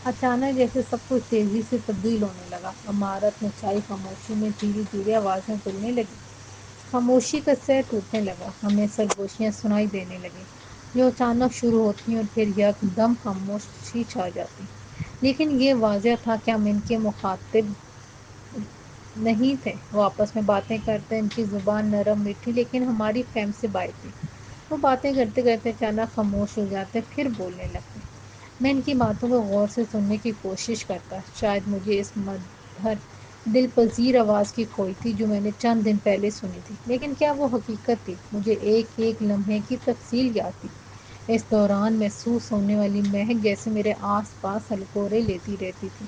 اچانک جیسے سب کچھ تیزی سے تبدیل ہونے لگا، عمارت میں چھائی خاموشی میں دھیرے دھیرے آوازیں کھلنے لگی، خاموشی کا سیر ٹوٹنے لگا، ہمیں سرگوشیاں سنائی دینے لگیں جو اچانک شروع ہوتی اور پھر یک دم خاموشی چھا جاتی، لیکن یہ واضح تھا کہ ہم ان کے مخاطب نہیں تھے، وہ آپس میں باتیں کرتے، ان کی زبان نرم میٹھی لیکن ہماری فہم سے باہر تھی، وہ باتیں کرتے کرتے اچانک خاموش ہو جاتے پھر بولنے لگتے، میں ان کی باتوں کو غور سے سننے کی کوشش کرتا، شاید مجھے اس مدھر دل پذیر آواز کی کھوئی تھی جو میں نے چند دن پہلے سنی تھی، لیکن کیا وہ حقیقت تھی؟ مجھے ایک ایک لمحے کی تفصیل یاد تھی، اس دوران محسوس ہونے والی مہک جیسے میرے آس پاس ہلکورے لیتی رہتی تھی،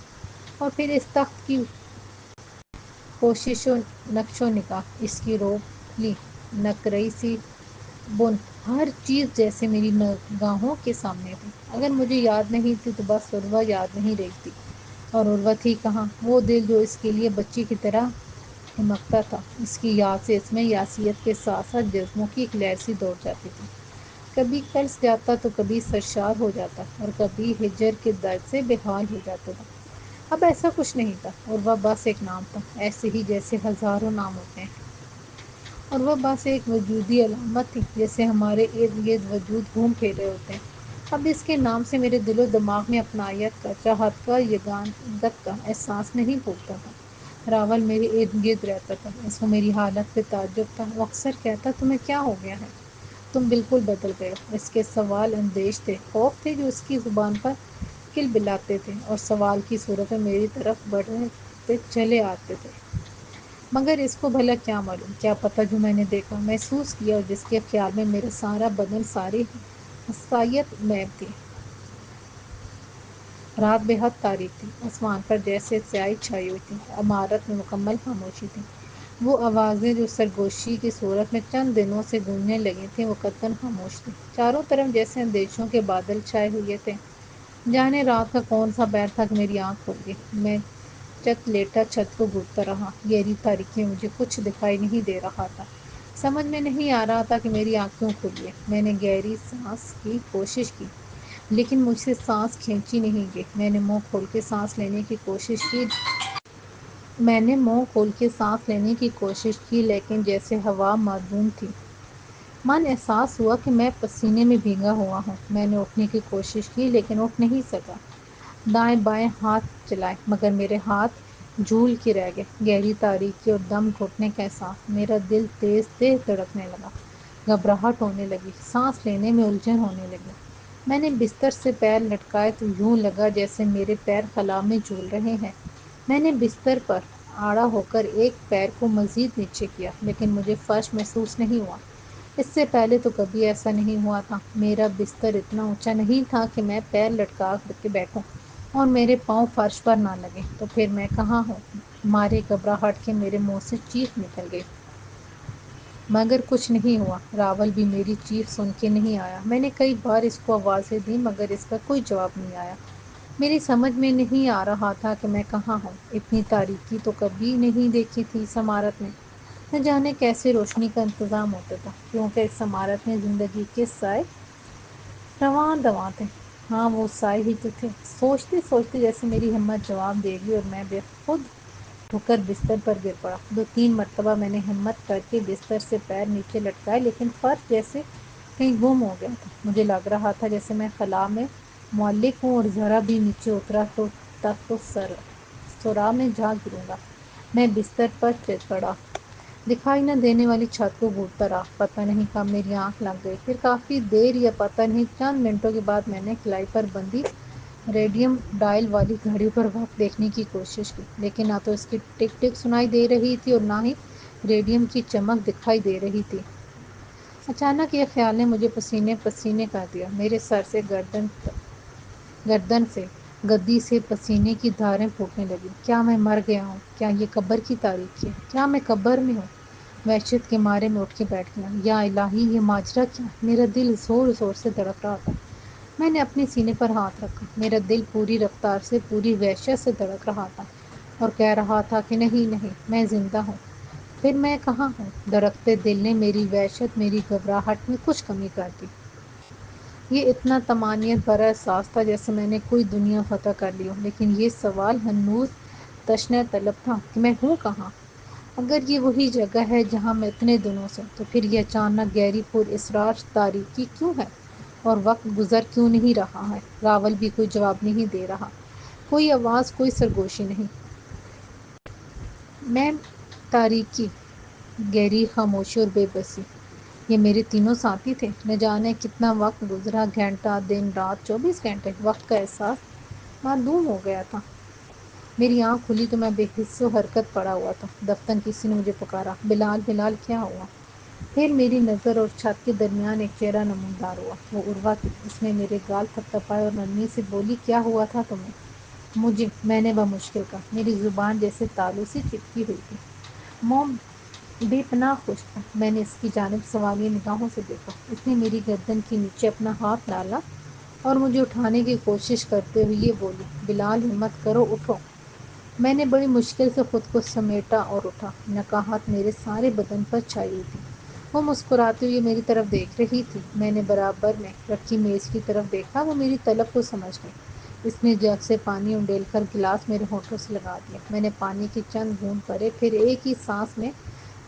اور پھر اس تخت کی کوشش و نقش و نگاہ، اس کی روپلی نقرئی سی بن، ہر چیز جیسے میری نگاہوں کے سامنے تھی، اگر مجھے یاد نہیں تھی تو بس عروہ یاد نہیں رہی تھی، اور عروہ تھی کہاں؟ وہ دل جو اس کے لیے بچی کی طرح دھمکتا تھا، اس کی یاد سے اس میں یاسیت کے ساتھ ساتھ جذبوں کی ایک لہر سی دوڑ جاتی تھی، کبھی قرض جاتا تو کبھی سرشار ہو جاتا اور کبھی ہجر کے درد سے بے حال ہو جاتا تھا، اب ایسا کچھ نہیں تھا، عروہ بس ایک نام تھا، ایسے ہی جیسے ہزاروں نام ہوتے ہیں، اور وہ بس ایک وجودی علامت تھی، جیسے ہمارے ارد گرد وجود گھوم پھر رہے ہوتے ہیں، اب اس کے نام سے میرے دل و دماغ میں اپنائیت کا، چاہت کا، یگانگت کا احساس نہیں پھوٹتا تھا، راول میرے ارد گرد رہتا تھا، اس کو میری حالت پہ تعجب تھا، وہ اکثر کہتا تمہیں کیا ہو گیا ہے؟ تم بالکل بدل گئے ہو، اس کے سوال اندیش تھے، خوف تھے جو اس کی زبان پر کل بلاتے تھے، اور سوال کی صورت میں میری طرف بڑھتے چلے آتے تھے، مگر اس کو بھلا کیا معلوم، کیا پتہ جو میں نے دیکھا، محسوس کیا اور جس کے خیال میں میرا سارا بدن، ساری حساسیت میب تھی۔ رات بے حد تاریک تھی، آسمان پر جیسے سیاہی چھائی ہوئی تھی، عمارت میں مکمل خاموشی تھی، وہ آوازیں جو سرگوشی کی صورت میں چند دنوں سے گونجنے لگی تھیں وہ قطعاً خاموش تھیں، چاروں طرف جیسے اندیشوں کے بادل چھائے ہوئے تھے، جانے رات کا کون سا پہر تھا کہ میری آنکھ کھل گئی، میں چت لیٹا چھت کو گھٹتا رہا، گہری تاریکی میں مجھے کچھ دکھائی نہیں دے رہا تھا، سمجھ میں نہیں آ رہا تھا کہ میری آنکھ کیوں کھلی ہے، میں نے گہری سانس کی کوشش کی، لیکن مجھ سے سانس کھینچی نہیں گئی، میں نے منہ کھول کے سانس لینے کی کوشش کی لیکن جیسے ہوا معدوم تھی، من احساس ہوا کہ میں پسینے میں بھیگا ہوا ہوں، میں نے اٹھنے کی کوشش کی لیکن اٹھ نہیں سکا، دائیں بائیں ہاتھ چلائے مگر میرے ہاتھ جھول کے رہ گئے، گہری تاریکی اور دم گھٹنے کا احساس، میرا دل تیز تیز دھڑکنے لگا، گھبراہٹ ہونے لگی، سانس لینے میں الجھن ہونے لگی، میں نے بستر سے پیر لٹکائے تو یوں لگا جیسے میرے پیر خلا میں جھول رہے ہیں، میں نے بستر پر آڑا ہو کر ایک پیر کو مزید نیچے کیا لیکن مجھے فرش محسوس نہیں ہوا، اس سے پہلے تو کبھی ایسا نہیں ہوا تھا، میرا بستر اتنا اونچا نہیں تھا کہ میں پیر لٹکا کر کے بیٹھوں اور میرے پاؤں فرش پر نہ لگیں، تو پھر میں کہاں ہوں؟ مارے گھبراہٹ کے میرے منہ سے چیخ نکل گئی، مگر کچھ نہیں ہوا، راول بھی میری چیخ سن کے نہیں آیا، میں نے کئی بار اس کو آوازیں دیں مگر اس کا کوئی جواب نہیں آیا، میری سمجھ میں نہیں آ رہا تھا کہ میں کہاں ہوں، اتنی تاریکی تو کبھی نہیں دیکھی تھی اس عمارت میں، نہ جانے کیسے روشنی کا انتظام ہوتا تھا، کیونکہ اس عمارت میں زندگی کے سائے رواں دواں تھے، ہاں وہ سائے ہی تو تھے، سوچتے سوچتے جیسے میری ہمت جواب دے گئی اور میں بے خود ٹھک کر بستر پر گر پڑا، دو تین مرتبہ میں نے ہمت کر کے بستر سے پیر نیچے لٹکائے لیکن فرش جیسے کہیں گم ہو گیا تھا، مجھے لگ رہا تھا جیسے میں خلا میں معلق ہوں اور ذرا بھی نیچے اترا تو تک تو سرا میں جا گروں گا، میں بستر پر چڑ پڑا، دکھائی نہ دینے والی چھت کو گھورتا رہا، پتہ نہیں کب میری آنکھ لگ گئی، پھر کافی دیر یا پتہ نہیں چند منٹوں کے بعد میں نے کلائی پر بندھی ریڈیم ڈائل والی گھڑی پر وقت دیکھنے کی کوشش کی، لیکن نہ تو اس کی ٹک ٹک سنائی دے رہی تھی اور نہ ہی ریڈیم کی چمک دکھائی دے رہی تھی، اچانک یہ خیال نے مجھے پسینے پسینے کر دیا، میرے سر سے گردن سے گدی سے پسینے کی دھاریں پھوٹنے لگی، کیا میں مر گیا ہوں؟ کیا یہ قبر کی تاریکی ہے؟ کیا میں قبر میں ہوں؟ وحشت کے مارے میں اٹھ کے بیٹھ گیا، یا الہی یہ ماجرا کیا ہے؟ میرا دل زور زور سے دھڑک رہا تھا، میں نے اپنے سینے پر ہاتھ رکھا، میرا دل پوری رفتار سے پوری وحشت سے دھڑک رہا تھا اور کہہ رہا تھا کہ نہیں نہیں میں زندہ ہوں، پھر میں کہاں ہوں؟ دھڑکتے دل نے میری وحشت، میری گھبراہٹ میں کچھ کمی کر دی، یہ اتنا طمانینت بھرا احساس تھا جیسے میں نے کوئی دنیا فتح کر لی ہو، لیکن یہ سوال ہنوز تشنہ طلب تھا کہ میں ہوں کہاں؟ اگر یہ وہی جگہ ہے جہاں میں اتنے دنوں سے، تو پھر یہ اچانک گہری پر اسرار تاریکی کیوں ہے؟ اور وقت گزر کیوں نہیں رہا ہے؟ راول بھی کوئی جواب نہیں دے رہا، کوئی آواز، کوئی سرگوشی نہیں۔ میں تاریکی، گہری خاموشی اور بے بسی، یہ میرے تینوں ساتھی تھے۔ نہ جانے کتنا وقت گزرا، گھنٹہ، دن، رات، 24 گھنٹے، وقت کا احساس معدوم ہو گیا تھا۔ میری آنکھ کھلی تو میں بے حس و حرکت پڑا ہوا تھا۔ دفتر کسی نے مجھے پکارا، بلال، بلال، کیا ہوا؟ پھر میری نظر اور چھت کے درمیان ایک چہرہ نمودار ہوا، وہ عروہ تھی۔ اس نے میرے گال تھپتھپائے اور نرمی سے بولی، کیا ہوا تھا تمہیں؟ مجھے، میں نے بمشکل کہا۔ میری زبان جیسے تالو سے چپکی ہوئی تھی۔ موم بے پناہ خوش تھا۔ میں نے اس کی جانب سوالیہ نگاہوں سے دیکھا۔ اس نے میری گردن کے نیچے اپنا ہاتھ ڈالا اور مجھے اٹھانے کی کوشش کرتے ہوئے یہ بولی، بلال، ہمت کرو، اٹھو۔ میں نے بڑی مشکل سے خود کو سمیٹا اور اٹھا۔ نقاہت میرے سارے بدن پر چھائی ہوئی تھی۔ وہ مسکراتے ہوئے میری طرف دیکھ رہی تھی۔ میں نے برابر میں رکھی میز کی طرف دیکھا، وہ میری طلب کو سمجھ گئی۔ اس نے جگ سے پانی انڈیل کر گلاس میرے ہونٹوں سے لگا دیا۔ میں نے پانی کی چند بوند بھرے، پھر ایک ہی سانس میں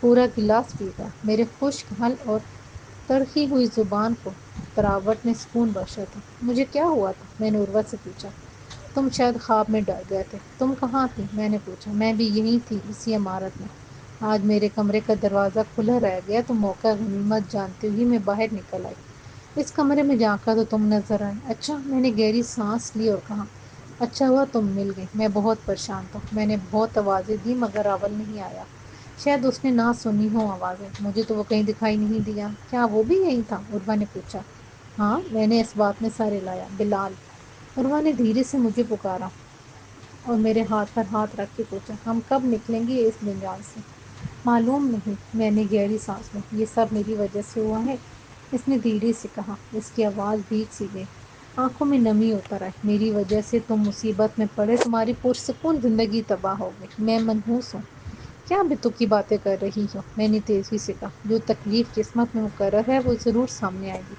پورا گلاس پی گیا۔ میرے خشک حل اور ترخی ہوئی زبان کو تراوٹ نے سکون بخشا تھا۔ مجھے کیا ہوا تھا؟ میں نے عروہ سے پوچھا۔ تم شاید خواب میں ڈر گئے تھے۔ تم کہاں تھی؟ میں نے پوچھا۔ میں بھی یہیں تھی، اسی عمارت میں۔ آج میرے کمرے کا دروازہ کھلا رہ گیا تو موقع غنیمت جانتے ہوئے میں باہر نکل آئی۔ اس کمرے میں جھانکا تو تم نظر آئے۔ اچھا، میں نے گہری سانس لی اور کہا، اچھا ہوا تم مل گئی، میں بہت پریشان تھا۔ میں نے بہت آوازیں دی مگر راول نہیں آیا۔ شاید اس نے نہ سنی ہوں آوازیں۔ مجھے تو وہ کہیں دکھائی نہیں دیا۔ کیا وہ بھی یہیں تھا؟ عروہ نے پوچھا۔ ہاں، میں نے اس بات میں سر ہلایا۔ بلال، عروہ نے دھیرے سے مجھے پکارا اور میرے ہاتھ پر ہاتھ رکھ کے پوچھا، ہم کب نکلیں گے اس جنجال سے؟ معلوم نہیں، میں نے گہری سانس لی۔ یہ سب میری وجہ سے ہوا ہے، اس نے دھیرے سے کہا۔ اس کی آواز بھیگ سی گئی، آنکھوں میں نمی اتر آئی۔ میری وجہ سے تم مصیبت میں پڑے، تمہاری پرسکون زندگی تباہ ہو گئی۔ میں منحوس ہوں۔ کیا بے تکی باتیں کر رہی ہو؟ میں نے تیزی سے کہا، جو تکلیف قسمت میں مقرر ہے وہ ضرور سامنے آئے گی،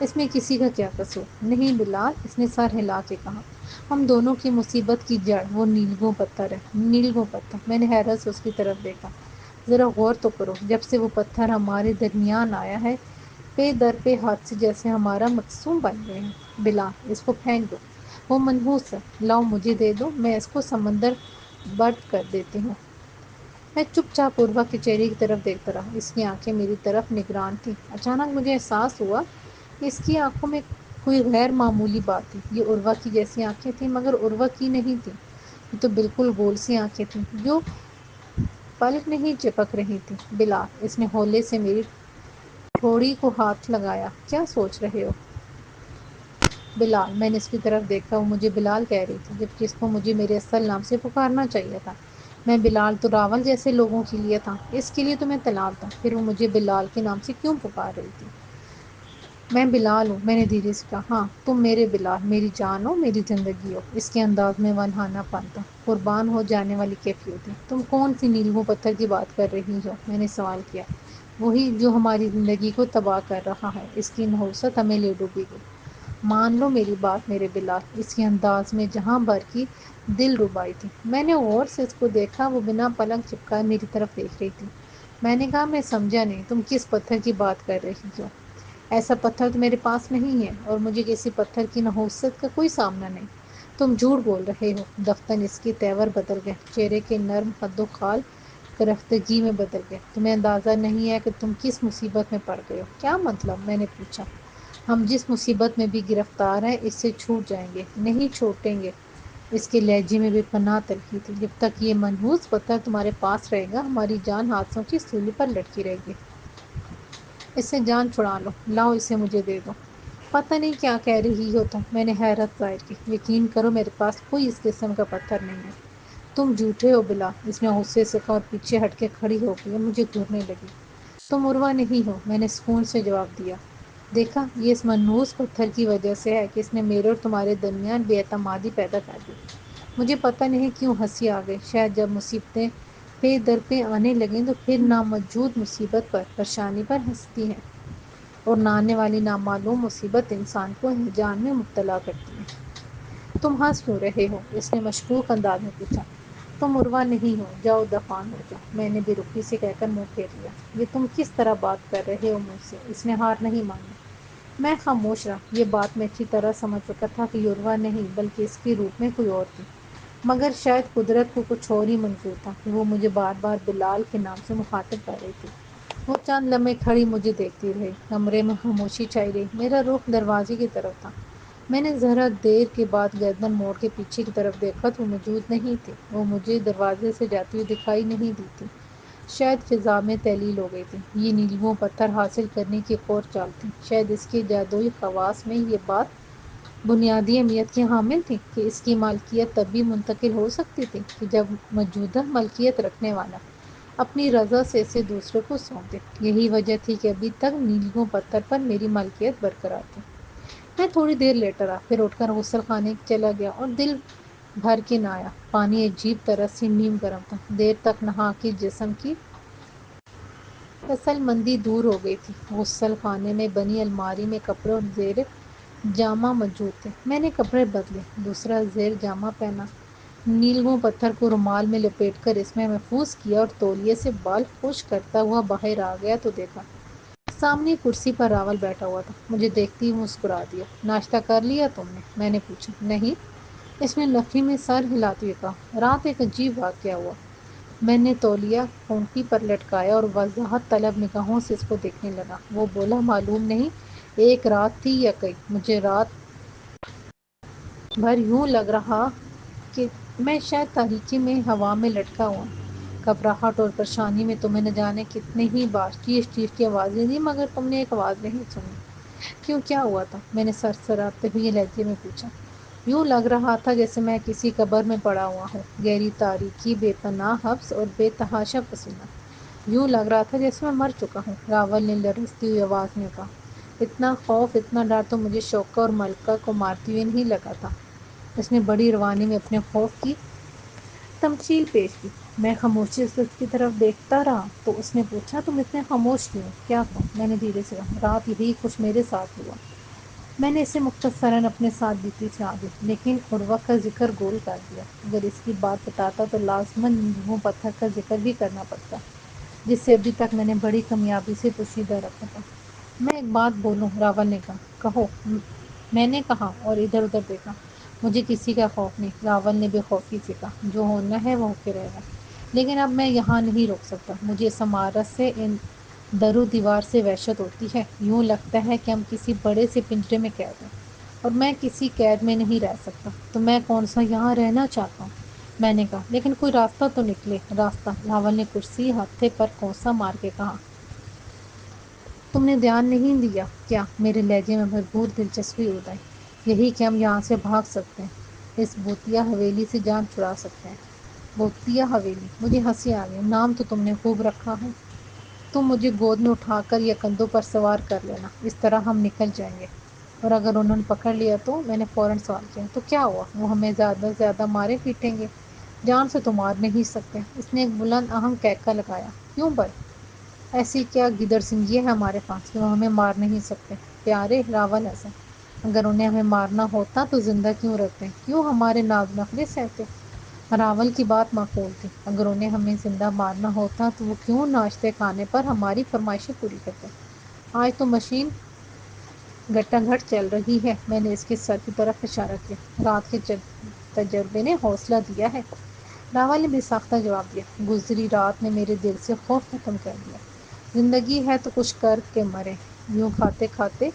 اس میں کسی کا کیا قصور؟ نہیں بلال، اس نے سر ہلا کے کہا، ہم دونوں کی مصیبت کی جڑ وہ نیلگوں پتھر ہے۔ نیلگوں پتھر؟ میں نے حیرت سے اس کی طرف دیکھا۔ ذرا غور تو کرو، جب سے وہ پتھر ہمارے درمیان آیا ہے، پے در پہ حادثے جیسے ہمارا مقصوم بن گئے ہیں۔ بلال، اس کو پھینک دو، وہ منحوس ہے۔ لاؤ مجھے دے دو، میں اس کو سمندر برد کر دیتی ہوں۔ میں چپ چاپ عروہ کے چہرے کی طرف دیکھتا رہا۔ اس کی آنکھیں میری طرف نگران تھیں۔ اچانک مجھے احساس ہوا کہ اس کی آنکھوں میں کوئی غیر معمولی بات تھی۔ یہ عروہ کی جیسی آنکھیں تھیں مگر عروہ کی نہیں تھیں۔ یہ تو بالکل گول سی آنکھیں تھیں جو پلک نہیں چپک رہی تھیں۔ بلال، اس نے ہولے سے میری ٹھوڑی کو ہاتھ لگایا، کیا سوچ رہے ہو؟ بلال، میں نے اس کی طرف دیکھا۔ وہ مجھے بلال کہہ رہی تھی جبکہ اس کو مجھے میرے اصل نام سے پکارنا چاہیے تھا۔ میں بلال تو راول جیسے لوگوں کے لیے تھا، اس کے لیے تو میں طلال تھا۔ پھر وہ مجھے بلال کے نام سے کیوں پکار رہی تھی؟ میں بلال ہوں، میں نے دھیرے سے کہا۔ ہاں، تم میرے بلال، میری جان ہو، میری زندگی ہو۔ اس کے انداز میں ونہانا پن تھا، قربان ہو جانے والی کیفیت تھی۔ تم کون سی نیلگوں پتھر کی بات کر رہی ہو؟ میں نے سوال کیا۔ وہی جو ہماری زندگی کو تباہ کر رہا ہے، اس کی نحوست ہمیں لے ڈوبے گی۔ مان لو میری بات میرے بلال، اس کے انداز میں جہاں بھر کی دل ربائی تھی۔ میں نے غور سے اس کو دیکھا، وہ بنا پلک جھپکائے میری طرف دیکھ رہی تھی۔ میں نے کہا، میں سمجھا نہیں، تم کس پتھر کی بات کر رہی ہو؟ ایسا پتھر تو میرے پاس نہیں ہے اور مجھے کسی پتھر کی نحوست کا کوئی سامنا نہیں۔ تم جھوٹ بول رہے ہو۔ دفتر اس کے تیور بدل گئے، چہرے کے نرم خد و خال گرفتگی میں بدل گئے۔ تمہیں اندازہ نہیں ہے کہ تم کس مصیبت میں پڑ گئے ہو۔ کیا مطلب؟ میں نے پوچھا۔ ہم جس مصیبت میں بھی گرفتار ہیں، اس سے چھوٹ جائیں گے، نہیں چھوٹیں گے۔ اس کے لہجے میں بے پناہ تلخی تھی۔ جب تک یہ منحوس پتھر تمہارے پاس رہے گا، ہماری جان ہاتھوں کی سولی پر لٹکی رہے گی۔ اس سے جان چھڑا لو، لاؤ اسے مجھے دے دو۔ پتہ نہیں کیا کہہ رہی ہو تم، میں نے حیرت ظاہر کی۔ یقین کرو میرے پاس کوئی اس قسم کا پتھر نہیں ہے۔ تم جھوٹے ہو بلال، اس نے غصے سے کہا اور پیچھے ہٹ کے کھڑی ہو گئی اور مجھے گھورنے لگی۔ تم عروہ نہیں ہو، میں نے سکون سے جواب دیا۔ دیکھا، یہ اس منحوس پتھر کی وجہ سے ہے کہ اس نے میرے اور تمہارے درمیان بے اعتمادی پیدا کر دی۔ مجھے پتہ نہیں کیوں ہنسی آ گئی۔ شاید جب مصیبتیں پے در پہ آنے لگیں تو پھر ناموجود مصیبت پر، پریشانی پر ہنستی ہیں۔ اور نہ آنے والی نامعلوم مصیبت انسان کو ہیجان میں مبتلا کرتی ہے۔ تم ہنس کیوں رہے ہو؟ اس نے مشکوک انداز میں پوچھا۔ تم عروہ نہیں ہو، جاؤ دفان ہو جاؤ، میں نے بے رخی سے کہہ کر منہ پھیر لیا۔ یہ تم کس طرح بات کر رہے ہو مجھ سے؟ اس نے ہار نہیں مانی۔ میں خاموش رہا۔ یہ بات میں اچھی طرح سمجھ چکا تھا کہ یہ عروہ نہیں بلکہ اس کے روپ میں کوئی اور تھی، مگر شاید قدرت کو کچھ اور ہی منظور تھا کہ وہ مجھے بار بار بلال کے نام سے مخاطب کر رہی تھی۔ وہ چند لمحے کھڑی مجھے دیکھتی رہی۔ کمرے میں خاموشی چھائی رہی۔ میرا رخ دروازے کی طرف تھا۔ میں نے ذرا دیر کے بعد گردن موڑ کے پیچھے کی طرف دیکھا تو وہ موجود نہیں تھی۔ وہ مجھے دروازے سے جاتی ہوئی دکھائی نہیں دی تھی۔ شاید فضا میں تحلیل ہو گئی تھی۔ یہ نیلگوں پتھر حاصل کرنے کی ایک اور چال تھی۔ شاید اس کے جادوئی خواص میں یہ بات بنیادی اہمیت کی حامل تھی کہ اس کی مالکیت تب بھی منتقل ہو سکتی تھی کہ جب موجودہ ملکیت رکھنے والا اپنی رضا سے اسے دوسرے کو سونپ دے۔ یہی وجہ تھی کہ ابھی تک نیلگوں پتھر پر میری مالکیت برقرار تھی۔ میں تھوڑی دیر لیٹا رہا، پھر اٹھ کر غسل خانے چلا گیا اور دل بھر کے نہایا۔ پانی عجیب طرح سے نیم گرم تھا۔ دیر تک نہا کے جسم کی کسل مندی دور ہو گئی تھی۔ غسل خانے میں بنی الماری میں کپڑے اور زیر جامہ موجود تھے۔ میں نے کپڑے بدلے، دوسرا زیر جامہ پہنا، نیلگوں پتھر کو رومال میں لپیٹ کر اس میں محفوظ کیا اور تولیے سے بال خشک کرتا ہوا باہر آ گیا تو دیکھا سامنے کرسی پر راول بیٹھا ہوا تھا۔ مجھے دیکھتے ہی مسکرا دیا۔ ناشتہ کر لیا تم نے؟ میں نے پوچھا۔ نہیں، اس نے نفی میں سر ہلاتے ہوئے کہا۔ رات ایک عجیب واقعہ ہوا۔ میں نے تولیہ کھوپڑی پر لٹکایا اور وضاحت طلب نگاہوں سے اس کو دیکھنے لگا۔ وہ بولا، معلوم نہیں ایک رات تھی یا کئی، مجھے رات بھر یوں لگ رہا کہ میں شاید تاریکی میں ہوا میں لٹکا ہوا۔ گھبراہٹ اور پریشانی میں تمہیں نہ جانے کتنے ہی بار چیخ چیخ کی آوازیں دی مگر تم نے ایک آواز نہیں سنی۔ کیوں، کیا ہوا تھا؟ میں نے سرسراتے ہوئے لہجے میں پوچھا۔ یوں لگ رہا تھا جیسے میں کسی قبر میں پڑا ہوا ہوں، گہری تاریکی، بے پناہ حبس اور بے تحاشا پسینہ۔ یوں لگ رہا تھا جیسے میں مر چکا ہوں، راول نے لرزتی ہوئی آواز میں کہا۔ اتنا خوف، اتنا ڈر تو مجھے شوکہ اور ملکہ کو مارتے ہوئے نہیں لگا تھا۔ اس نے بڑی روانی میں اپنے خوف کی تمثیل پیش کی۔ میں خاموشی سے اس کی طرف دیکھتا رہا تو اس نے پوچھا، تم اتنے خاموش کیوں؟ کیا کہوں؟ میں نے دھیرے سے کہا، رات یہی کچھ میرے ساتھ ہوا۔ میں نے اسے مختصراً اپنے ساتھ بیتی سنا دی، لیکن عروہ کا ذکر گول کر دیا۔ اگر اس کی بات بتاتا تو لازماً نیلگوں پتھر کا ذکر بھی کرنا پڑتا، جس سے ابھی تک میں نے بڑی کامیابی سے پوشیدہ رکھا تھا۔ میں ایک بات بولوں؟ راول نے کہا۔ کہو، میں نے کہا اور ادھر ادھر دیکھا۔ مجھے کسی کا خوف نہیں، راول نے بے خوفی سے کہا۔ جو ہونا ہے وہ ہو کے رہے گا، لیکن اب میں یہاں نہیں روک سکتا۔ مجھے اس عمارت سے، ان در و دیوار سے وحشت ہوتی ہے۔ یوں لگتا ہے کہ ہم کسی بڑے سے پنجرے میں قید ہیں اور میں کسی قید میں نہیں رہ سکتا۔ تو میں کون سا یہاں رہنا چاہتا ہوں؟ میں نے کہا، لیکن کوئی راستہ تو نکلے۔ راستہ؟ راول نے کرسی ہاتھے پر کونسا مار کے کہا۔ تم نے دھیان نہیں دیا کیا؟ میرے لہجے میں بھرپور دلچسپی اڑ آئی۔ یہی کہ ہم یہاں سے بھاگ سکتے ہیں، اس بھوتیا حویلی سے جان چھڑا سکتے ہیں۔ بھوتیا حویلی؟ مجھے ہنسی آ گئی۔ نام تو تم نے خوب رکھا ہے۔ تم مجھے گود میں اٹھا کر یا کندھوں پر سوار کر لینا، اس طرح ہم نکل جائیں گے۔ اور اگر انہوں نے پکڑ لیا تو؟ میں نے فوراً سوال کیا۔ تو کیا ہوا؟ وہ ہمیں زیادہ سے زیادہ مارے پیٹیں گے، جان سے تو مار نہیں سکتے۔ اس نے ایک بلند اہم کہکہ لگایا۔ کیوں بھل؟ ایسی کیا گدڑ سنگھی ہے ہمارے پاس کہ وہ ہمیں مار نہیں سکتے؟ پیارے، راول ہنسا، اگر انہیں ہمیں مارنا ہوتا تو زندہ کیوں رکھتے؟ کیوں ہمارے ناز نخرے سہتے؟ راول کی بات معقول تھی۔ اگر انہیں ہمیں زندہ مارنا ہوتا تو وہ کیوں ناشتے کھانے پر ہماری فرمائشیں پوری کرتے؟ آج تو مشین گٹا گھٹ چل رہی ہے۔ میں نے اس کے سر کی طرف اشارہ کیا۔ رات کے تجربے نے حوصلہ دیا ہے، راول نے بے ساختہ جواب دیا۔ گزری رات نے میرے دل سے خوف ختم کر دیا۔ زندگی ہے تو کچھ کر کے مرے، یوں کھاتے کھاتے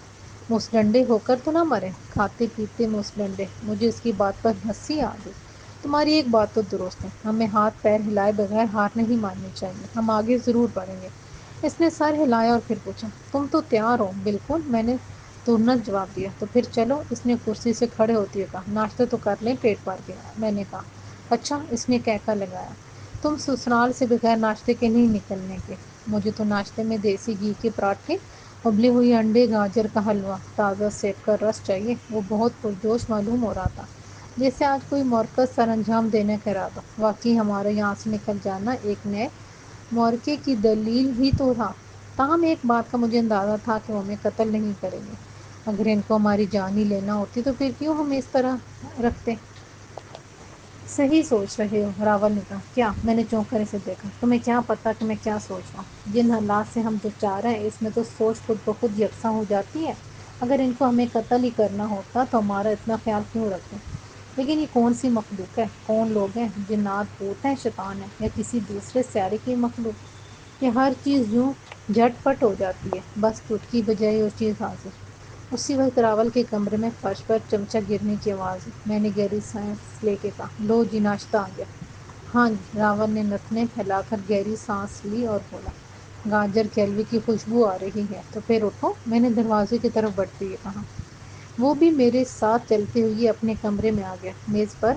مسڈنڈے ہو کر تو نہ مرے، کھاتے پیتے مسڈنڈے۔ مجھے اس کی بات پر ہنسی آ گئی۔ تمہاری ایک بات تو درست ہے، ہمیں ہاتھ پیر ہلائے بغیر ہار نہیں ماننی چاہیے، ہم آگے ضرور بڑھیں گے۔ اس نے سر ہلایا اور پھر پوچھا، تم تو تیار ہو؟ بالکل، میں نے ترنت جواب دیا۔ تو پھر چلو، اس نے کرسی سے کھڑے ہوتے ہوئے کہا۔ ناشتہ تو کر لیں، پیٹ بھر گیا۔ میں نے کہا، اچھا، اس نے کہکا لگایا۔ تم سسرال سے بغیر ناشتے کے نہیں نکلنے کے؟ مجھے تو ناشتے میں دیسی گھی کے پراٹھے، ابلے ہوئے انڈے، گاجر کا حلوہ، تازہ سیب کا رس چاہیے۔ وہ بہت پرجوش معلوم ہو رہا تھا، جیسے آج کوئی مرکز سر انجام دینے کا ارادہ۔ واقعی ہمارا یہاں سے نکل جانا ایک نئے معرکے کی دلیل ہی تو تھا۔ تاہم ایک بات کا مجھے اندازہ تھا کہ وہ ہمیں قتل نہیں کریں گے۔ اگر ان کو ہماری جان ہی لینا ہوتی تو پھر کیوں ہمیں اس طرح رکھتے؟ صحیح سوچ رہے ہو، راول نے کہا۔ کیا؟ میں نے چونک کر اسے دیکھا۔ تمہیں کیا پتا کہ میں کیا سوچ رہا ہوں؟ جن حالات سے ہم دو چار ہیں اس میں تو سوچ خود بخود یکساں ہو جاتی ہے۔ اگر ان کو ہمیں قتل ہی کرنا ہوتا تو ہمارا اتنا خیال کیوں رکھتے؟ لیکن یہ کون سی مخلوق ہے؟ کون لوگ ہیں؟ جنات، بھوت ہیں، شیطان ہیں، یا کسی دوسرے سیارے کی مخلوق؟ یہ ہر چیز یوں جھٹ پٹ ہو جاتی ہے، بس ٹوٹ کی بجائے اور چیز حاضر۔ اسی وقت راول کے کمرے میں فرش پر چمچہ گرنے کی آواز ہوئی۔ میں نے گہری سانس لے کے کہا، لو جی، ناشتہ آ گیا۔ ہاں جی، راول نے نتنے پھیلا کر گہری سانس لی اور بولا، گاجر کے حلوے کی خوشبو آ رہی ہے تو پھر اٹھو۔ میں نے دروازے کی طرف بڑھتے ہوئے کہا۔ وہ بھی میرے ساتھ چلتے ہوئے اپنے کمرے میں آ گیا۔ میز پر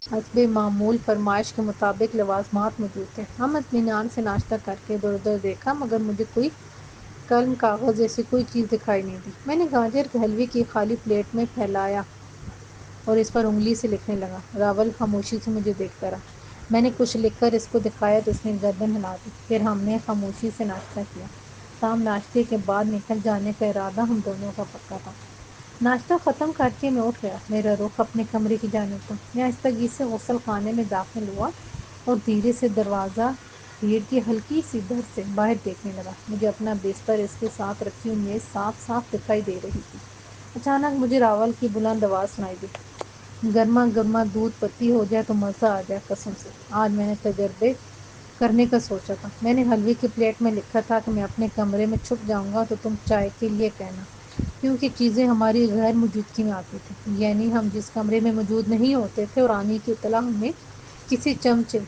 حسب معمول فرمائش کے مطابق لوازمات موجود تھے۔ ہم اطمینان سے ناشتہ کر کے ادھر ادھر دیکھا مگر مجھے کوئی قلم کاغذ جیسی کوئی چیز دکھائی نہیں دی۔ میں نے گاجر کے حلوے کی خالی پلیٹ میں پھیلایا اور اس پر انگلی سے لکھنے لگا۔ راول خاموشی سے مجھے دیکھتا رہا۔ میں نے کچھ لکھ کر اس کو دکھایا تو اس نے گردن ہلا دی۔ پھر ہم نے خاموشی سے ناشتہ کیا۔ تاہم ناشتے کے بعد نکل جانے کا ارادہ ہم دونوں کا پکا تھا۔ ناشتہ ختم کر کے میں اٹھ گیا۔ میرا رخ اپنے کمرے کی جانب تھا۔ میں آہستگی سے غسل خانے میں داخل ہوا اور دھیرے سے دروازہ بھیڑ کی ہلکی سی در سے باہر دیکھنے لگا۔ مجھے اپنا بستر اس کے ساتھ رکھی ہوئی میز صاف صاف دکھائی دے رہی تھی۔ اچانک مجھے راول کی بلند آواز سنائی دی، گرما گرما دودھ پتی ہو جائے تو مزہ آ جائے قسم سے۔ آج میں نے تجربے کرنے کا سوچا تھا۔ میں نے حلوے کی پلیٹ میں لکھا تھا کہ میں اپنے کمرے میں چھپ جاؤں گا تو تم چائے کے لیے کہنا، کیونکہ چیزیں ہماری غیر موجودگی میں آتی تھیں، یعنی ہم جس کمرے میں موجود نہیں ہوتے تھے اور آنے کی اطلاع ہمیں کسی چمچے،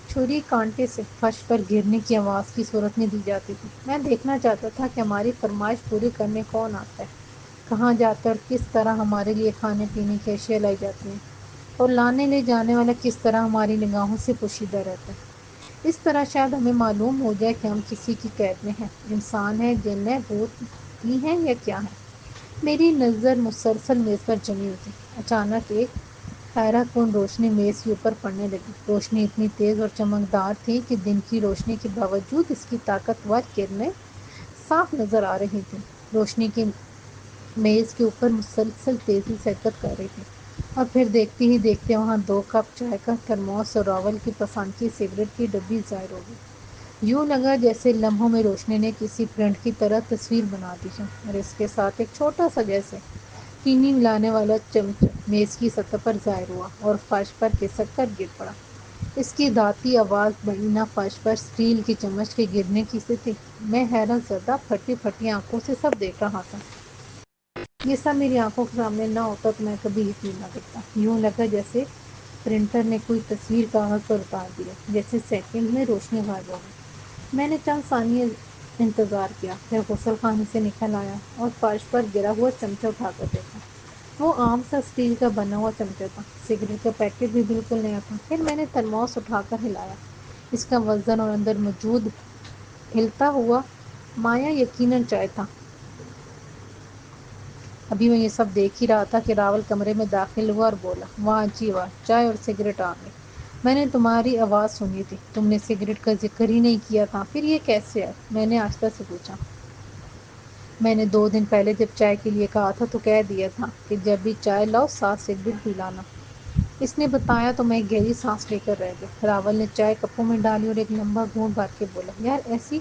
چھری، کانٹے سے فرش پر گرنے کی آواز کی صورت میں دی جاتی تھی۔ میں دیکھنا چاہتا تھا کہ ہماری فرمائش پوری کرنے کون آتا ہے، کہاں جاتا ہے اور کس طرح ہمارے لیے کھانے پینے کی اشیاء لائی جاتی ہیں، اور لانے لے جانے والا کس طرح ہماری نگاہوں سے پوشیدہ رہتا ہے۔ اس طرح شاید ہمیں معلوم ہو جائے کہ ہم کسی کی قید میں ہیں، انسان ہیں، جن ہیں، بھوت ہی ہیں یا کیا ہیں۔ میری نظر مسلسل میز پر جمی ہوئی تھی۔ اچانک ایک حیرت کن روشنی میز کے اوپر پڑنے لگی۔ روشنی اتنی تیز اور چمکدار تھی کہ دن کی روشنی کے باوجود اس کی طاقتور کرنیں صاف نظر آ رہی تھیں۔ روشنی کی میز کے اوپر مسلسل تیزی سے حرکت کر رہی تھی اور پھر دیکھتے ہی دیکھتے وہاں 2 کپ چائے کا ترموس اور راول کی پسند کی سگریٹ کی ڈبی ظاہر ہو گئی۔ یوں لگا جیسے لمحوں میں روشنی نے کسی پرنٹ کی طرح تصویر بنا دی ہے، اور اس کے ساتھ ایک چھوٹا سا جیسے چینی ملانے والا چمچ میز کی سطح پر ظاہر ہوا اور فرش پر کھسک کر گر پڑا۔ اس کی دھاتی آواز بہینہ فرش پر اسٹیل کی چمچ کے گرنے کی سی تھی۔ میں حیرت زدہ پھٹی پھٹی آنکھوں سے سب دیکھ رہا تھا۔ یہ سب میری آنکھوں کے سامنے نہ ہوتا تو میں کبھی یقین نہ کرتا۔ یوں لگا جیسے پرنٹر نے کوئی تصویر کاغذ پر اتار دی ہے، جیسے سیکنڈ میں روشنی غائب ہو گئی۔ میں نے چند ثانیے انتظار کیا، پھر غسل خانے سے نکل آیا اور فرش پر گرا ہوا چمچہ اٹھا کر دیکھا۔ وہ عام سا اسٹیل کا بنا ہوا چمچہ تھا۔ سگریٹ کا پیکٹ بھی بالکل نیا تھا۔ پھر میں نے ترموس اٹھا کر ہلایا۔ اس کا وزن اور اندر موجود ہلتا ہوا مائع یقیناً چائے تھا۔ ابھی میں یہ سب دیکھ ہی رہا تھا کہ راول کمرے میں داخل ہوا اور بولا، واہ جی واہ، چائے اور سگریٹ آ گئی۔ میں نے تمہاری آواز سنی تھی، تم نے سگریٹ کا ذکر ہی نہیں کیا تھا، پھر یہ کیسے ہے؟ میں نے آہستہ سے پوچھا۔ میں نے 2 دن پہلے جب چائے کے لیے کہا تھا تو کہہ دیا تھا کہ جب بھی چائے لاؤ ساتھ سگریٹ بھی لانا۔ اس نے بتایا تو میں ایک گہری سانس لے کر رہ گیا۔ راول نے چائے کپوں میں ڈالی اور ایک لمبا گھونٹ بھر کے بولا، یار ایسی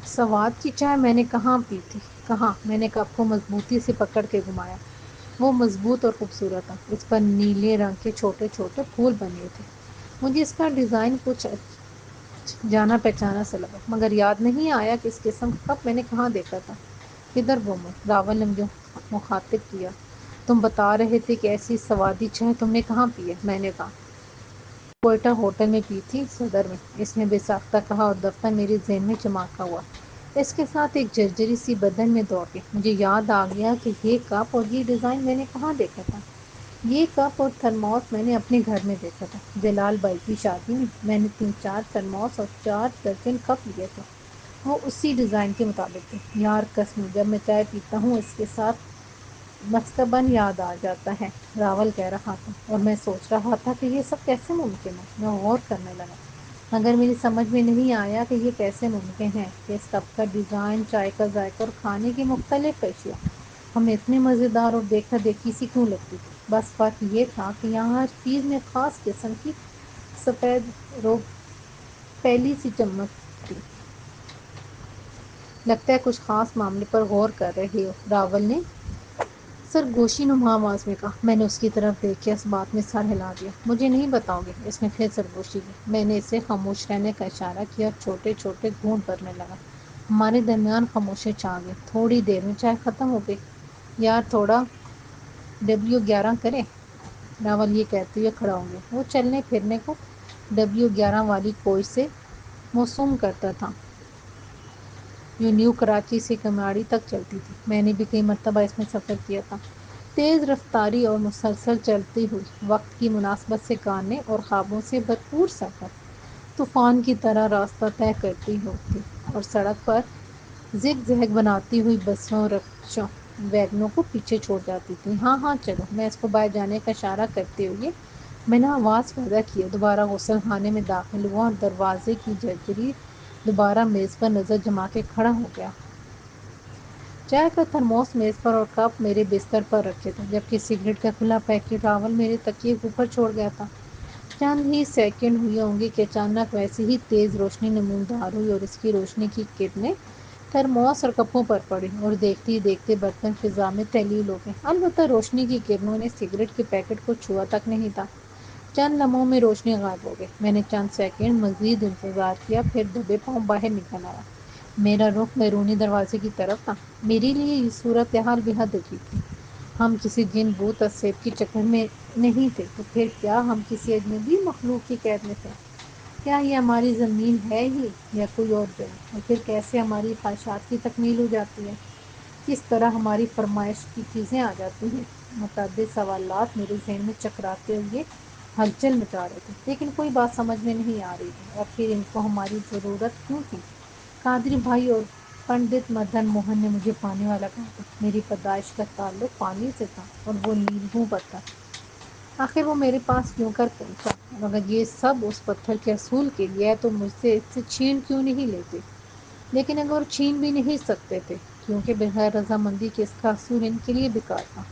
سواد کی چائے میں نے کہاں پی تھی، کہاں؟ میں نے کپ کو مضبوطی سے پکڑ کے گھمایا۔ وہ مضبوط اور خوبصورت تھا، اس پر نیلے رنگ کے چھوٹے چھوٹے پھول بنے تھے۔ مجھے اس کا ڈیزائن کچھ جانا پہچانا سا لگا، مگر یاد نہیں آیا کہ اس قسم کا کپ میں نے کہاں دیکھا تھا۔ کدھر وہ میں؟ راول نے مجھے مخاطب کیا۔ تم بتا رہے تھے کہ ایسی سوادی چائے تم نے کہاں پی ہے؟ میں نے کہا، کوئٹہ ہوٹل میں پی تھی، صدر میں، اس نے بے ساختہ کہا اور دفتر میرے ذہن میں چمکا ہوا۔ اس کے ساتھ ایک جرجری سی بدن میں دوڑ گئی۔ مجھے یاد آ گیا کہ یہ کپ اور یہ ڈیزائن میں نے کہاں دیکھا تھا۔ یہ کپ اور تھرموس میں نے اپنے گھر میں دیکھا تھا، جلال بھائی کی شادی میں نے 3-4 تھرموس اور 4 درجن کپ لیے تھے، وہ اسی ڈیزائن کے مطابق تھے۔ یار قسم، جب میں چائے پیتا ہوں اس کے ساتھ مستقبل یاد آ جاتا ہے، راول کہہ رہا تھا، اور میں سوچ رہا تھا کہ یہ سب کیسے ممکن ہے۔ میں غور کرنے لگا۔ مگر میری سمجھ میں نہیں آیا کہ یہ کیسے ممکن ہے کہ اس کپ کا ڈیزائن، چائے کا ذائقہ اور کھانے کی مختلف اشیاء ہمیں اتنی مزیدار اور دیکھا دیکھی سی کیوں لگتی تھی۔ بس فرق یہ تھا کہ یہاں ہر چیز میں خاص قسم کی سفید روب پہلی سی چمک تھی۔ لگتا ہے کچھ خاص معاملے پر غور کر رہے ہو، راول نے سرگوشی نما آواز میں کہا۔ میں نے اس کی طرف دیکھ کے اس بات میں سر ہلا دیا۔ مجھے نہیں بتاؤ گے؟ اس نے پھر سرگوشی کی۔ میں نے اسے خاموش رہنے کا اشارہ کیا اور چھوٹے چھوٹے گھونٹ بھرنے لگا۔ ہمارے درمیان خاموشی چھا گئی۔ تھوڑی دیر میں چائے ختم ہو گئی۔ یار تھوڑا W11 کریں؟ راول یہ کہتے ہوئے کھڑا ہو گیا۔ وہ چلنے پھرنے کو W11 والی کوچ سے موسوم کرتا تھا جو نیو کراچی سے کماڑی تک چلتی تھی۔ میں نے بھی کئی مرتبہ اس میں سفر کیا تھا۔ تیز رفتاری اور مسلسل چلتی ہوئی، وقت کی مناسبت سے گانے اور خوابوں سے بھرپور سفر، طوفان کی طرح راستہ طے کرتی ہوتی اور سڑک پر زگ زیگ بناتی ہوئی بسوں، رکشوں، ویگنوں کو پیچھے چھوڑ جاتی تھی۔ ہاں ہاں چلو، میں اس کو باہر جانے کا اشارہ کرتے ہوئے میں نے آواز پیدا کی، دوبارہ غسل خانے میں داخل ہوا اور دروازے کی جھرجھری دوبارہ میز پر نظر جما کے کھڑا ہو گیا۔ چائے کا تھرموس میز پر اور کپ میرے بستر پر رکھے تھے، جبکہ سگریٹ کا کھلا پیکٹ راول میرے تکیے کے اوپر چھوڑ گیا تھا۔ چند ہی سیکنڈ ہوئے ہوں گے کہ اچانک ویسے ہی تیز روشنی نمودار ہوئی اور اس کی روشنی کی کرنیں تھرموس اور کپوں پر پڑی اور دیکھتے ہی دیکھتے برتن فضا میں تحلیل ہو گئے۔ البتہ روشنی کی کرنوں نے سگریٹ کے پیکٹ کو چھوا تک نہیں تھا۔ چند لمحوں میں روشنی غائب ہو گئی۔ میں نے چند سیکنڈ مزید انتظار کیا، پھر دبے پاؤں باہر نکل آیا۔ میرا رخ بیرونی دروازے کی طرف تھا۔ میرے لیے یہ صورتحال بے حد عجیب تھی۔ ہم کسی جن بھوت اسیب کی چکر میں نہیں تھے تو پھر کیا ہم کسی اجنبی مخلوق کی قید میں تھے؟ کیا یہ ہماری زمین ہے ہی یا کوئی اور جگہ؟ اور پھر کیسے ہماری خواہشات کی تکمیل ہو جاتی ہے؟ کس طرح ہماری فرمائش کی چیزیں آ جاتی ہیں؟ متعدد سوالات میرے ذہن میں چکراتے ہوئے ہلچل مچا رہے تھے، لیکن کوئی بات سمجھ میں نہیں آ رہی تھی۔ اور پھر ان کو ہماری ضرورت کیوں تھی؟ قادری بھائی اور پنڈت مدن موہن نے مجھے پانی والا کہا تھا۔ میری پیدائش کا تعلق پانی سے تھا اور وہ نیلگوں پر تھا۔ آخر وہ میرے پاس کیوں کر پہنچا؟ اور اگر یہ سب اس پتھر کے اصول کے لیے ہے تو مجھ سے اس سے چھین کیوں نہیں لیتے؟ لیکن اگر چھین بھی نہیں سکتے تھے کیونکہ بغیر رضامندی کے اس کا اصول ان کے لیے بیکار تھا۔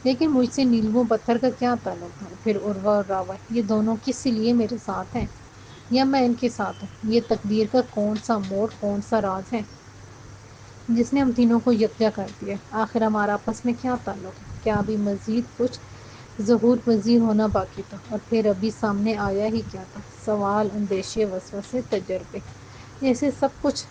لیکن مجھ سے نیلگوں پتھر کا کیا تعلق تھا؟ پھر عروہ اور راول، یہ دونوں کس لیے میرے ساتھ ہیں یا میں ان کے ساتھ ہوں؟ یہ تقدیر کا کون سا موڑ، کون سا راز ہے جس نے ہم تینوں کو یکجا کر دیا؟ آخر ہمارا آپس میں کیا تعلق ہے؟ کیا ابھی مزید کچھ ظہور پذیر ہونا باقی تھا؟ اور پھر ابھی سامنے آیا ہی کیا تھا؟ سوال، اندیشے، وسوسے، تجربے، جیسے سب کچھ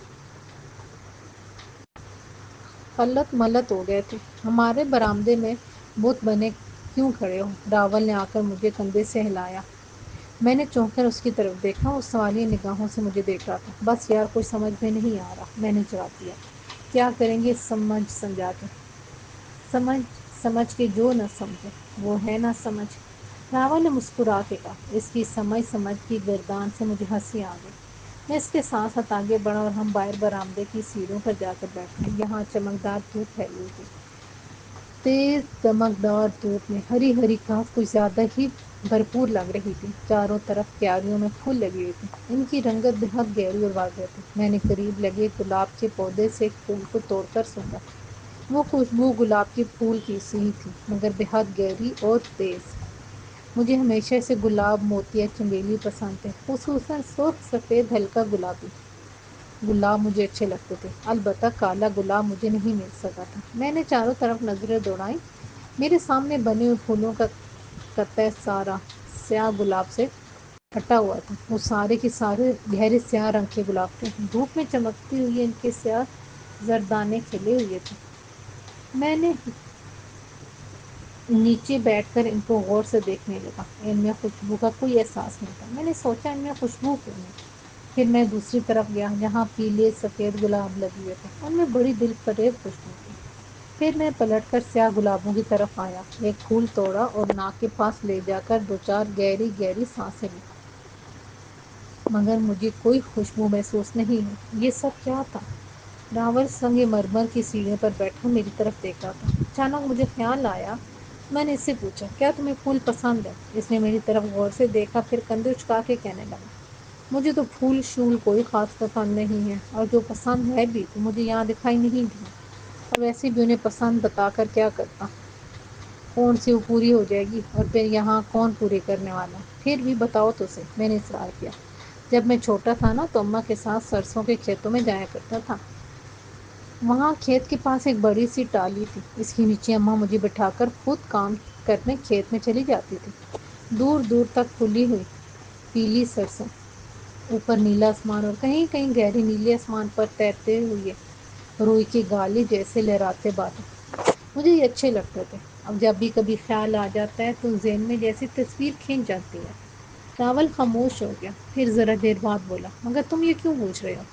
خلط ملط ہو گئے تھے۔ ہمارے برآمدے میں بت بنے کیوں کھڑے ہو؟ راول نے آ کر مجھے کندھے سے ہلایا۔ میں نے چونک کر اس کی طرف دیکھا۔ وہ سوالیہ نگاہوں سے مجھے دیکھ رہا تھا۔ بس یار کچھ سمجھ میں نہیں آ رہا، میں نے جواب دیا۔ کیا کریں گے سمجھ سمجھا کے؟ سمجھ سمجھ کے جو نہ سمجھے وہ ہے نہ سمجھ، راول نے مسکرا کے کہا۔ اس کی سمجھ سمجھ کی گردان سے مجھے ہنسی آ گئی۔ میں اس کے ساتھ ساتھ آگے بڑھا اور ہم باہر برآمدے کی سیڑھیوں پر جا کر بیٹھے۔ یہاں چمکدار دھوپ پھیلی ہوئی تھی۔ تیز دمکدار دھوپ میں ہری ہری گھاس کچھ زیادہ ہی بھرپور لگ رہی تھی۔ چاروں طرف کیاریوں میں پھول لگے ہوئے تھے۔ ان کی رنگت بے حد گہری اور واضح تھی۔ میں نے قریب لگے گلاب کے پودے سے ایک پھول کو توڑ کر سونگا۔ وہ خوشبو گلاب کے پھول کی سی ہی تھی، مگر بے حد گہری اور تیز۔ مجھے ہمیشہ سے گلاب، موتیا، چنبیلی پسند تھے، خصوصاً سرخ سفید ہلکا گلابی گلاب مجھے اچھے لگتے تھے۔ البتہ کالا گلاب مجھے نہیں مل سکا تھا۔ میں نے چاروں طرف نظریں دوڑائیں۔ میرے سامنے بنے ہوئے پھولوں کا قطع سارا سیاہ گلاب سے ڈھٹا ہوا تھا۔ وہ سارے کے سارے گہرے سیاہ رنگ کے گلاب تھے۔ دھوپ میں چمکتی ہوئی ان کے سیاہ زردانے کھلے ہوئے تھے۔ میں نے نیچے بیٹھ کر ان کو غور سے دیکھنے لگا۔ ان میں خوشبو کا کوئی احساس نہیں تھا۔ میں نے سوچا ان میں خوشبو کیوں نہیں؟ پھر میں دوسری طرف گیا جہاں پیلے سفید گلاب لگے ہوئے تھے، ان میں بڑی دل فریب خوشبو تھی۔ پھر میں پلٹ کر سیاہ گلابوں کی طرف آیا، ایک پھول توڑا اور ناک کے پاس لے جا کر دو چار گہری گہری سانسیں لی، مگر مجھے کوئی خوشبو محسوس نہیں ہوئی۔ یہ سب کیا تھا؟ راول سنگ مرمر کی سیڑھیوں پر بیٹھا میری طرف دیکھ رہا تھا۔ اچانک مجھے خیال آیا۔ میں نے اس سے پوچھا، کیا تمہیں پھول پسند ہے؟ اس نے میری طرف غور سے دیکھا، پھر کندھے اچکا کے کہنے لگا، مجھے تو پھول شول کوئی خاص پسند نہیں ہے، اور جو پسند ہے بھی تو مجھے یہاں دکھائی نہیں دیا، اور ویسے بھی انہیں پسند بتا کر کیا کرتا، کون سی وہ پوری ہو جائے گی، اور پھر یہاں کون پوری کرنے والا؟ پھر بھی بتاؤ تو صحیح، میں نے اصرار کیا۔ جب میں چھوٹا تھا نا تو اماں کے ساتھ سرسوں کے کھیتوں میں جایا کرتا تھا۔ وہاں کھیت کے پاس ایک بڑی سی ٹالی تھی، اس کے نیچے اماں مجھے بٹھا کر خود کام کرنے کھیت میں چلی جاتی تھی۔ دور دور تک کھلی ہوئی پیلی سرسوں، اوپر نیلا آسمان، اور کہیں کہیں گہرے نیلے آسمان پر تیرتے ہوئے روئی کے گالے جیسے لہراتے بادل، مجھے یہ اچھے لگتے تھے۔ اب جب بھی کبھی خیال آ جاتا ہے تو ذہن میں جیسی تصویر کھنچ جاتی ہے۔ راول خاموش ہو گیا، پھر ذرا دیر بعد بولا، مگر تم یہ کیوں پوچھ رہے ہو؟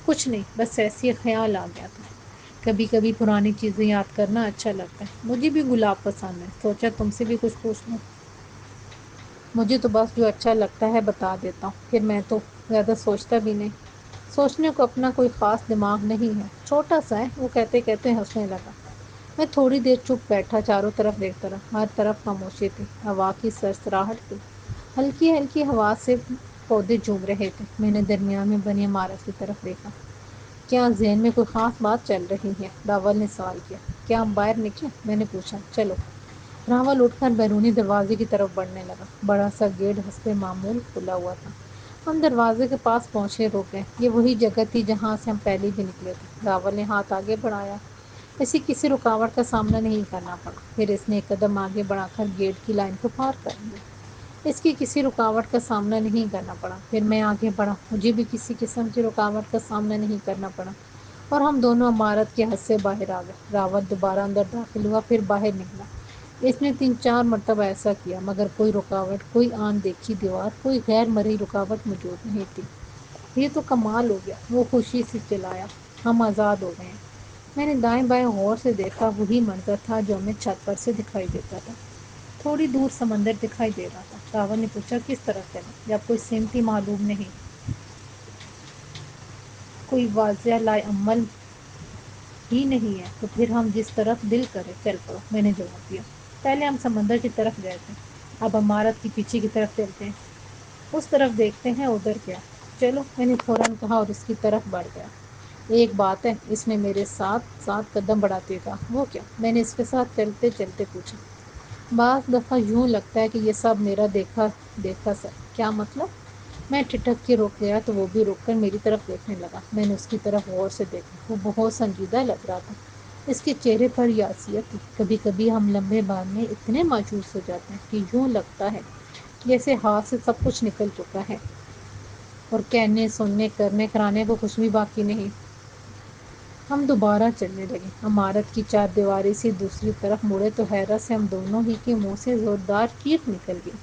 کچھ نہیں، بس ایسے ہی خیال آ گیا تھا۔ کبھی کبھی پرانی چیزیں یاد کرنا اچھا لگتا ہے۔ مجھے بھی گلاب پسند ہے، سوچا تم سے بھی کچھ پوچھ لوں۔ مجھے تو بس جو اچھا لگتا ہے بتا دیتا ہوں، پھر میں تو زیادہ سوچتا بھی نہیں۔ سوچنے کو اپنا کوئی خاص دماغ نہیں ہے، چھوٹا سا ہے، وہ کہتے کہتے ہنسنے لگا۔ میں تھوڑی دیر چپ بیٹھا، چاروں طرف دیکھتا رہا، ہر طرف خاموشی تھی، ہوا کی سرسراہٹ تھی، ہلکی ہلکی ہوا سے پودے جھوم رہے تھے۔ میں نے درمیان میں بنی عمارت کی طرف دیکھا۔ کیا ذہن میں کوئی خاص بات چل رہی ہے؟ راول نے سوال کیا۔ کیا ہم باہر نکلیں؟ میں نے پوچھا۔ چلو۔ راول اٹھ کر بیرونی دروازے کی طرف بڑھنے لگا۔ بڑا سا گیٹ حسب معمول کھلا ہوا تھا۔ ہم دروازے کے پاس پہنچے، روکے۔ یہ وہی جگہ تھی جہاں سے ہم پہلے بھی نکلے تھے۔ راول نے ہاتھ آگے بڑھایا، اسے کسی رکاوٹ کا سامنا نہیں کرنا پڑا۔ پھر اس نے ایک قدم آگے بڑھا کر گیٹ کی لائن کو پار کر لیا۔ اس کی کسی رکاوٹ کا سامنا نہیں کرنا پڑا۔ پھر میں آگے بڑھا، مجھے بھی کسی قسم کی رکاوٹ کا سامنا نہیں کرنا پڑا، اور ہم دونوں عمارت کے حد سے باہر آ گئے۔ راول دوبارہ اندر داخل ہوا، پھر باہر نکلا۔ اس نے 3-4 مرتبہ ایسا کیا، مگر کوئی رکاوٹ، کوئی آن دیکھی دیوار، کوئی غیر مرئی رکاوٹ موجود نہیں تھی۔ یہ تو کمال ہو گیا، وہ خوشی سے چلایا، ہم آزاد ہو گئے ہیں۔ میں نے دائیں بائیں غور سے دیکھا، وہی منظر تھا جو ہمیں چھت پر سے دکھائی دیتا تھا۔ تھوڑی دور سمندر دکھائی دے رہا تھا۔ راول نے پوچھا، کس طرف چلیں؟ جب کوئی سمت ہی معلوم نہیں، کوئی واضح لائے عمل ہی نہیں ہے، تو پھر ہم جس طرف دل کرے چل پڑو، میں نے جواب دیا۔ پہلے ہم سمندر کی طرف گئے تھے، اب عمارت کی پیچھے کی طرف چلتے ہیں، اس طرف دیکھتے ہیں ادھر کیا۔ چلو، میں نے فوراً کہا اور اس کی طرف بڑھ گیا۔ ایک بات ہے، اس نے میرے ساتھ ساتھ قدم بڑھاتے کہا۔ وہ کیا؟ میں نے اس کے ساتھ چلتے چلتے پوچھا۔ بعض دفعہ یوں لگتا ہے کہ یہ سب میرا دیکھا دیکھا سب۔ کیا مطلب؟ میں ٹھٹک کے رک گیا تو وہ بھی رک کر میری طرف دیکھنے لگا۔ میں نے اس کی طرف غور سے دیکھا، وہ بہت سنجیدہ لگ رہا تھا، اس کے چہرے پر یاسیت تھی۔ کبھی کبھی ہم لمبے بعد میں اتنے مایوس ہو جاتے ہیں کہ یوں لگتا ہے جیسے ہاتھ سے سب کچھ نکل چکا ہے، اور کہنے، سننے، کرنے کرانے کو کچھ بھی باقی نہیں۔ ہم دوبارہ چلنے لگے، عمارت کی 4 دیواری سے دوسری طرف مڑے تو حیرت سے ہم دونوں ہی کے منہ سے زوردار چیخ نکل گئی۔